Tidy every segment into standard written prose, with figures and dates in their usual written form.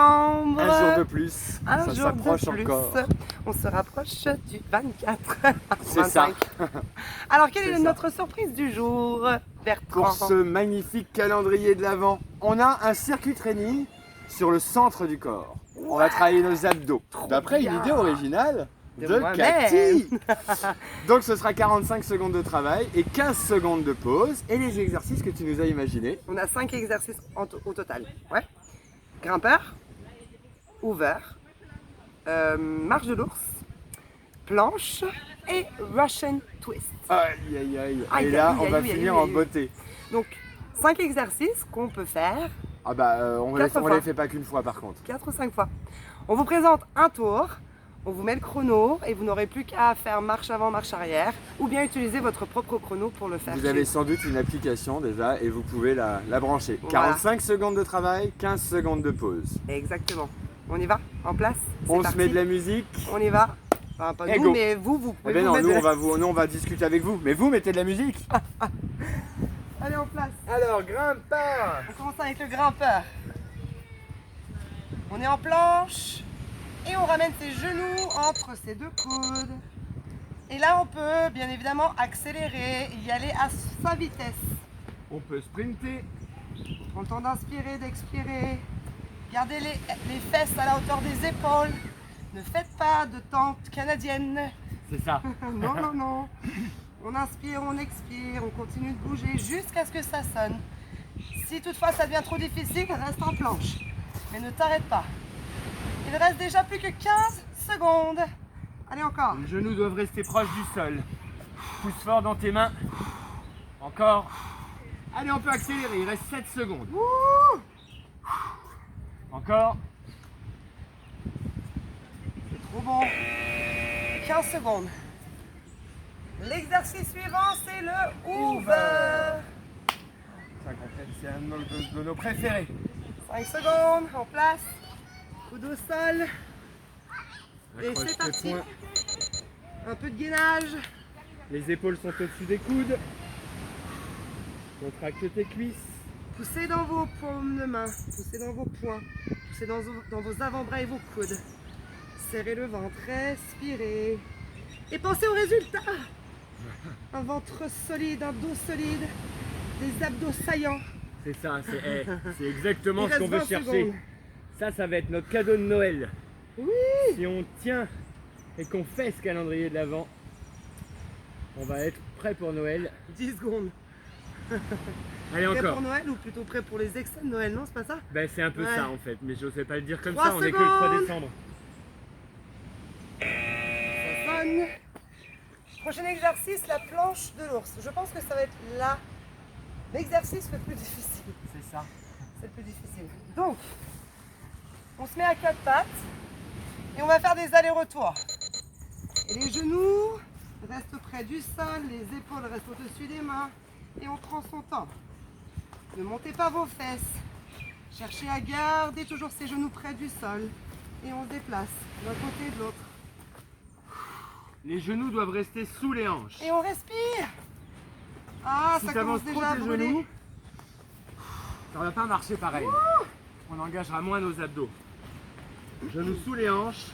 décembre. Un jour de plus. Un Ça jour s'approche de plus. encore. On se rapproche du 24. C'est ça. 25. Alors, quelle est C'est ça. notre surprise du jour, Bertrand? Pour ce magnifique calendrier de l'Avent, on a un circuit training sur le centre du corps. On va travailler nos abdos. D'après une bien. idée originale De de moi-même. Cathy. Donc ce sera 45 secondes de travail et 15 secondes de pause. Et les exercices que tu nous as imaginés. On a 5 exercices au total. Ouais. Grimpeur, ouvert, marche de l'ours, planche et Russian twist. Aïe aïe aïe. Aïe, Et là, aïe, on va aïe, finir aïe, en aïe. beauté. Donc, 5 exercices qu'on peut faire Ah bah on Quatre les fois. fait pas qu'une fois par contre. 4 ou 5 fois. On vous présente un tour, on vous met le chrono et vous n'aurez plus qu'à faire marche avant, marche arrière ou bien utiliser votre propre chrono pour le faire. Vous chez avez vous. sans doute une application déjà et vous pouvez la brancher. Voilà. 45 secondes de travail, 15 secondes de pause. Exactement. On y va? En place? C'est On se parti. met de la musique. On y va. Enfin, pas Et nous, go. mais vous Eh pouvez ben vous non, mettre nous on va discuter avec vous. Mais vous mettez de la musique. Allez, en place. Alors, grimpeur. On commence avec le grimpeur. On est en planche et on ramène ses genoux entre ses deux coudes. Et là, on peut bien évidemment accélérer, y aller à sa vitesse. On peut sprinter. Prends le temps d'inspirer, d'expirer. Gardez les fesses à la hauteur des épaules. Ne faites pas de tente canadienne. C'est ça. Non, non, non. On inspire, on expire, on continue de bouger jusqu'à ce que ça sonne. Si toutefois ça devient trop difficile, reste en planche. Mais ne t'arrête pas. Il reste déjà plus que 15 secondes. Allez, encore. Les genoux doivent rester proches du sol. Pousse fort dans tes mains. Encore. Allez, on peut accélérer. Il reste 7 secondes. Ouh, Encore. c'est trop bon. 15 secondes. L'exercice suivant, c'est le hoover. C'est un de nos préférés. 5 secondes, en place. Coude au sol. Et Accroche c'est tes parti. poings. Un peu de gainage. Les épaules sont au-dessus des coudes. Contracte tes cuisses. Poussez dans vos paumes de main, poussez dans vos poings, poussez dans vos avant-bras et vos coudes. Serrez le ventre, respirez. Et pensez au résultat. Un ventre solide, un dos solide, des abdos saillants. C'est ça, c'est exactement Il ce qu'on reste veut 20 chercher. secondes. Ça va être notre cadeau de Noël. Oui. Si on tient et qu'on fait ce calendrier de l'Avent, on va être prêt pour Noël. 10 secondes. Allez, Prêt encore. pour Noël ou plutôt prêt pour les excès de Noël, non, c'est pas ça? Ben, c'est un peu Ouais. ça en fait, mais je n'osais pas le dire comme 3 ça, on est que le 3 secondes. décembre. Ça sonne. Prochain exercice, la planche de l'ours. Je pense que ça va être l'exercice le plus difficile. C'est ça. C'est le plus difficile. Donc, on se met à 4 pattes et on va faire des allers-retours. Et les genoux restent près du sol, les épaules restent au-dessus des mains et on prend son temps. Ne montez pas vos fesses. Cherchez à garder toujours ses genoux près du sol et on se déplace d'un côté et de l'autre. Les genoux doivent rester sous les hanches. Et on respire. Ah, Si ça t'avances commence trop déjà à tes brûler. genoux, ça va pas marcher pareil. On engagera moins nos abdos. Genoux sous les hanches.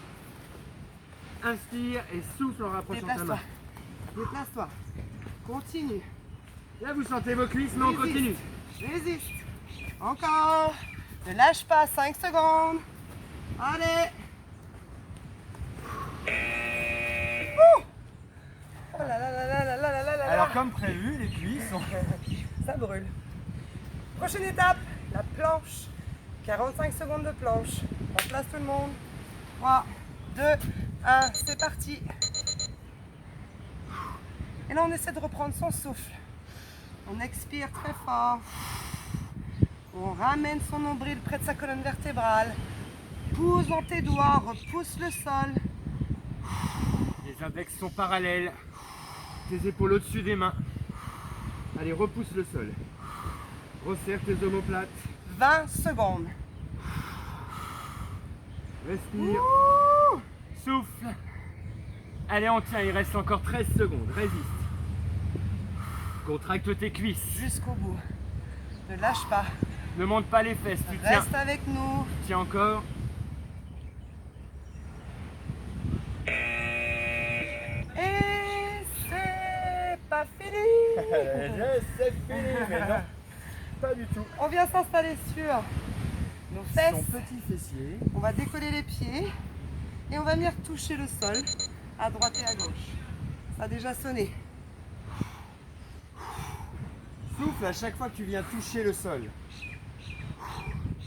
Inspire et souffle en rapprochant ta Déplace-toi. main. Déplace-toi. Continue. Là, vous sentez vos cuisses, mais on Résiste. continue. Résiste. Encore. Ne lâche pas. 5 secondes. Allez. Ouh. Oh là là là là là là là là là. Alors, comme prévu, les cuisses sont... Ça brûle. Prochaine étape, la planche. 45 secondes de planche. En place tout le monde. 3, 2, 1, c'est parti. Et là, on essaie de reprendre son souffle. On expire très fort. On ramène son nombril près de sa colonne vertébrale. Pousse dans tes doigts, repousse le sol. Les index sont parallèles. Tes épaules au-dessus des mains. Allez, repousse le sol. Resserre tes omoplates. 20 secondes. Respire. Ouh. Souffle. Allez, on tient, il reste encore 13 secondes. Résiste. Contracte tes cuisses. Jusqu'au bout. Ne lâche pas. Ne monte pas les fesses, tu tiens. Reste avec nous. Tu tiens encore. Et c'est pas fini. C'est fini, mais non, pas du tout. On vient s'installer sur nos fesses. Son petit fessier. On va décoller les pieds et on va venir toucher le sol à droite et à gauche. Ça a déjà sonné. Souffle à chaque fois que tu viens toucher le sol.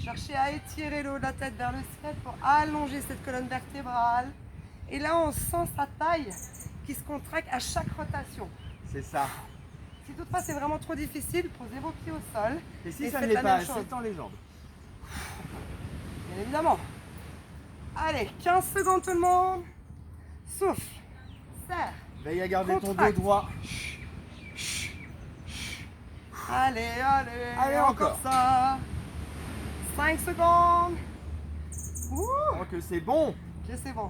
Cherchez à étirer le haut de la tête vers le ciel pour allonger cette colonne vertébrale. Et là, on sent sa taille qui se contracte à chaque rotation. C'est ça. Si toutefois c'est vraiment trop difficile, posez vos pieds au sol. Et si Et ça faites ne l'est la pas, même chose. s'étend les jambes. Bien évidemment. Allez, 15 secondes tout le monde. Souffle. Serre. Veille à garder ton dos Contracte. droit. Allez, allez. Allez, encore. ça. 5 secondes. Ouh. Oh, que c'est bon. Ok, c'est bon.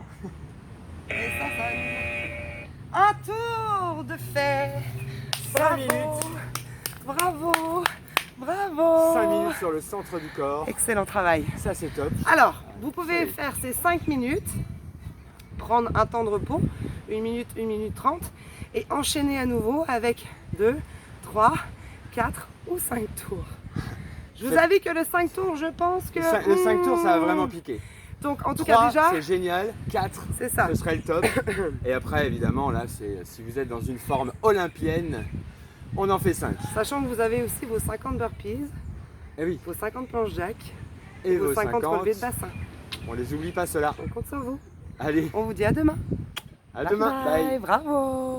Et ça sonne. Un tour de fait. 5 minutes. Bravo. Bravo. 5 minutes sur le centre du corps. Excellent travail. Ça, c'est top. Alors, vous pouvez Oui. faire ces 5 minutes, prendre un temps de repos, 1 minute 30, et enchaîner à nouveau avec 2, 3, 4 ou 5 tours. Je vous C'est- avoue que le 5 tours, je pense que... Le 5 tours, ça va vraiment piquer. Donc, en tout 3, cas, déjà, c'est génial. 4, c'est ça. ce serait le top. Et après, évidemment, là, si vous êtes dans une forme olympienne, on en fait 5. Sachant que vous avez aussi vos 50 burpees, Et oui, vos 50 planches jack, et vos vos 50 relevés de 50. bassin. On les oublie pas, ceux-là. On compte sur vous. Allez, On vous dit à demain. à demain. Bye. Bravo.